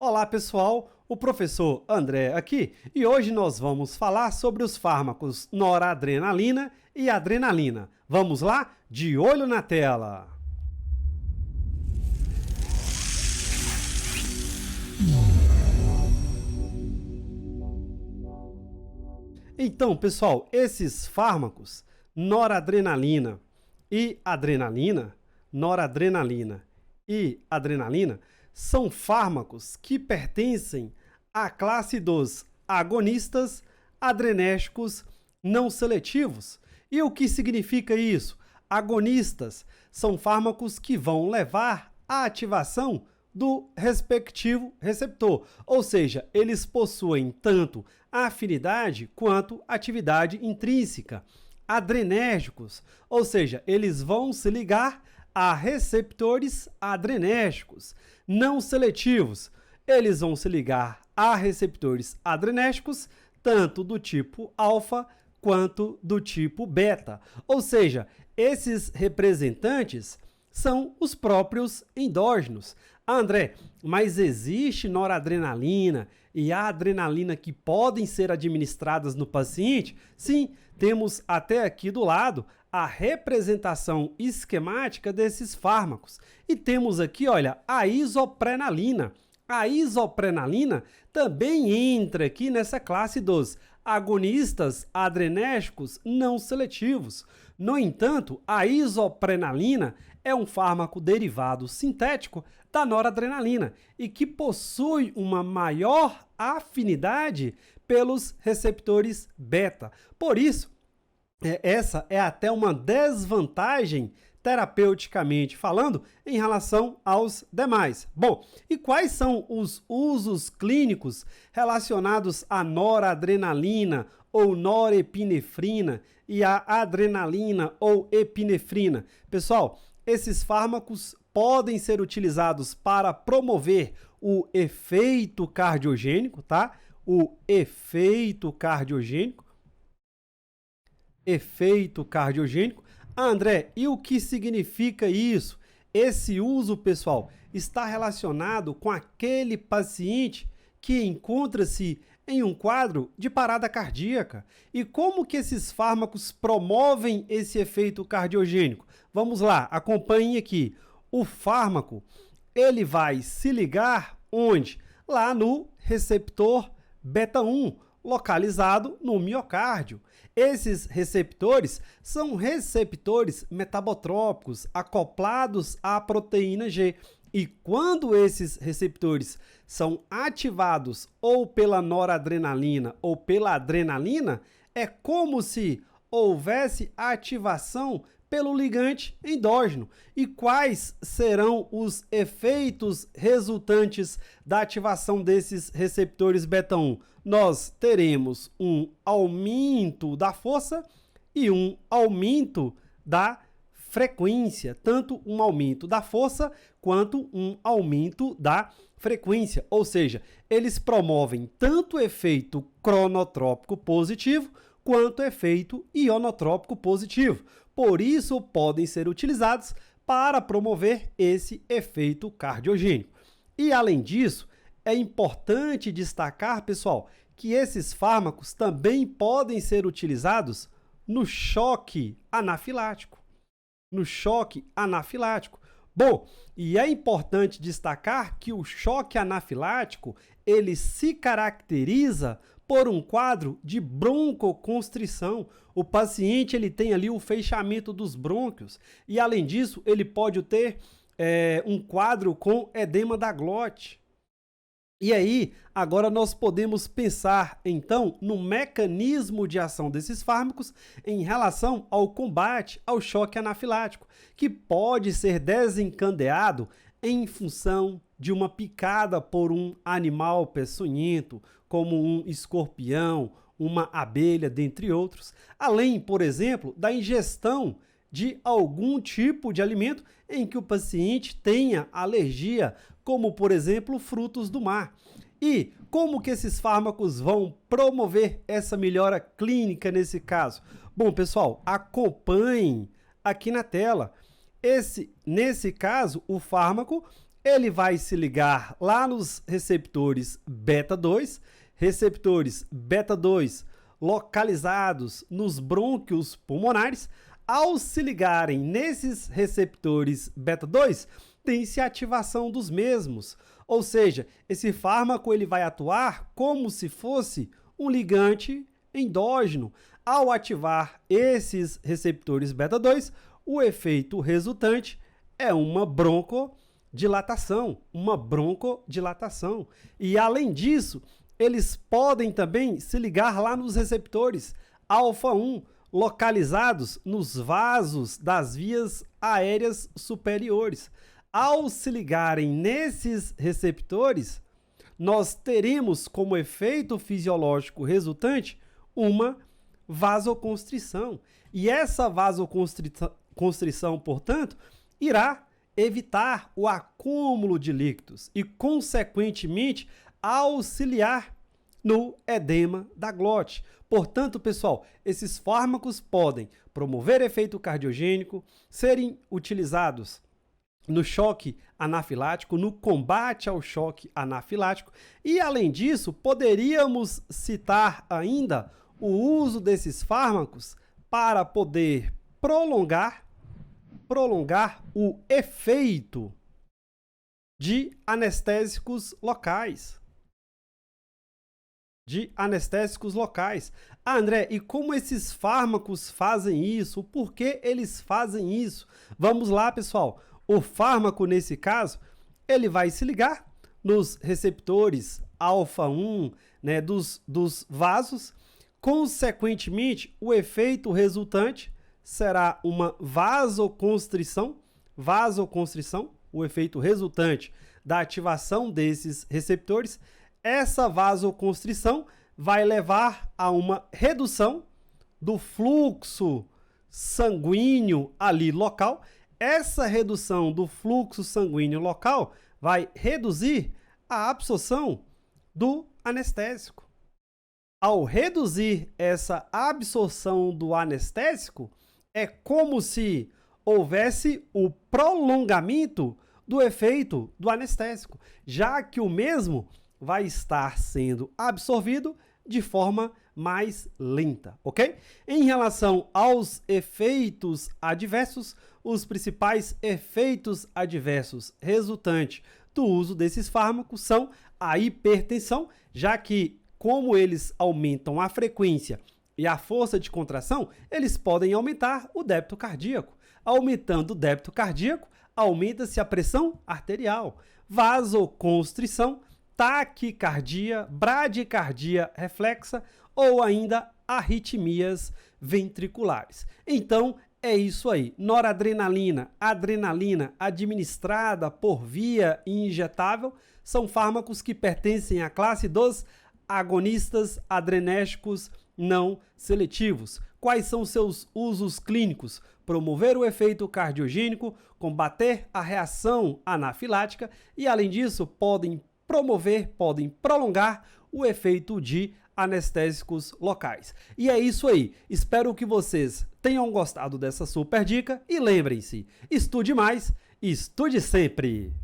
Olá pessoal, o professor André aqui e hoje nós vamos falar sobre os fármacos noradrenalina e adrenalina. Vamos lá? De olho na tela! Então, pessoal, esses fármacos, noradrenalina e adrenalina, noradrenalina e adrenalina, são fármacos que pertencem à classe dos agonistas adrenérgicos não seletivos. E o que significa isso? Agonistas são fármacos que vão levar à ativação do respectivo receptor, ou seja, eles possuem tanto afinidade quanto atividade intrínseca. Adrenérgicos, ou seja, eles vão se ligar a receptores adrenérgicos. Não seletivos, eles vão se ligar a receptores adrenérgicos tanto do tipo alfa quanto do tipo beta. Ou seja, esses representantes são os próprios endógenos. André, mas existe noradrenalina e a adrenalina que podem ser administradas no paciente? Sim, temos até aqui do lado a representação esquemática desses fármacos. E temos aqui, olha, a isoprenalina. A isoprenalina também entra aqui nessa classe dos agonistas adrenérgicos não seletivos. No entanto, a isoprenalina é um fármaco derivado sintético da noradrenalina e que possui uma maior afinidade pelos receptores beta. Por isso, essa é até uma desvantagem terapeuticamente falando em relação aos demais. Bom, e quais são os usos clínicos relacionados à noradrenalina ou norepinefrina e à adrenalina ou epinefrina? Pessoal, esses fármacos podem ser utilizados para promover o efeito cardiogênico, tá? O efeito cardiogênico. Efeito cardiogênico. André, e o que significa isso? Esse uso, pessoal, está relacionado com aquele paciente que encontra-se em um quadro de parada cardíaca. E como que esses fármacos promovem esse efeito cardiogênico? Vamos lá, acompanhem aqui. O fármaco, ele vai se ligar onde? Lá no receptor beta-1, localizado no miocárdio. Esses receptores são receptores metabotrópicos acoplados à proteína G. E quando esses receptores são ativados ou pela noradrenalina ou pela adrenalina, é como se houvesse ativação pelo ligante endógeno. E quais serão os efeitos resultantes da ativação desses receptores beta-1? Nós teremos um aumento da força e um aumento da frequência, tanto um aumento da força quanto um aumento da frequência, ou seja, eles promovem tanto o efeito cronotrópico positivo quanto o efeito ionotrópico positivo. Por isso, podem ser utilizados para promover esse efeito cardiogênico. E, além disso, é importante destacar, pessoal, que esses fármacos também podem ser utilizados no choque anafilático. No choque anafilático. Bom, e é importante destacar que o choque anafilático, ele se caracteriza por um quadro de broncoconstrição. O paciente ele tem ali o fechamento dos brônquios e, além disso, ele pode ter um quadro com edema da glote. E aí, agora nós podemos pensar, então, no mecanismo de ação desses fármacos em relação ao combate ao choque anafilático, que pode ser desencadeado em função de uma picada por um animal peçonhento, como um escorpião, uma abelha, dentre outros, além, por exemplo, da ingestão de algum tipo de alimento em que o paciente tenha alergia, como, por exemplo, frutos do mar. E como que esses fármacos vão promover essa melhora clínica nesse caso? Bom, pessoal, acompanhem aqui na tela. Nesse caso, o fármaco ele vai se ligar lá nos receptores beta-2 localizados nos brônquios pulmonares. Ao se ligarem nesses receptores beta-2, tem-se ativação dos mesmos, ou seja, esse fármaco ele vai atuar como se fosse um ligante endógeno. Ao ativar esses receptores beta-2, o efeito resultante é uma broncodilatação, E além disso, eles podem também se ligar lá nos receptores alfa-1, localizados nos vasos das vias aéreas superiores. Ao se ligarem nesses receptores, nós teremos como efeito fisiológico resultante uma vasoconstrição. E essa vasoconstrição, portanto, irá evitar o acúmulo de líquidos e, consequentemente, auxiliar no edema da glote. Portanto, pessoal, esses fármacos podem promover efeito cardiogênico, serem utilizados no choque anafilático, no combate ao choque anafilático e, além disso, poderíamos citar ainda o uso desses fármacos para poder prolongar o efeito de anestésicos locais. André, e como esses fármacos fazem isso? Por que eles fazem isso? Vamos lá, pessoal. O fármaco, nesse caso, ele vai se ligar nos receptores alfa-1, né, dos vasos. Consequentemente, o efeito resultante será uma vasoconstrição, o efeito resultante da ativação desses receptores. Essa vasoconstrição vai levar a uma redução do fluxo sanguíneo ali local. Essa redução do fluxo sanguíneo local vai reduzir a absorção do anestésico. Ao reduzir essa absorção do anestésico, é como se houvesse o prolongamento do efeito do anestésico, já que o mesmo vai estar sendo absorvido de forma mais lenta, ok? Em relação aos efeitos adversos, os principais efeitos adversos resultantes do uso desses fármacos são a hipertensão, já que, como eles aumentam a frequência e a força de contração, eles podem aumentar o débito cardíaco. Aumentando o débito cardíaco, aumenta-se a pressão arterial, vasoconstrição, taquicardia, bradicardia reflexa ou ainda arritmias ventriculares. Então, é isso aí. Noradrenalina, adrenalina administrada por via injetável são fármacos que pertencem à classe dos agonistas adrenérgicos não seletivos. Quais são seus usos clínicos? Promover o efeito cardiogênico, combater a reação anafilática e, além disso, podem prolongar o efeito de anestésicos locais. E é isso aí. Espero que vocês tenham gostado dessa super dica e lembrem-se, estude mais, estude sempre!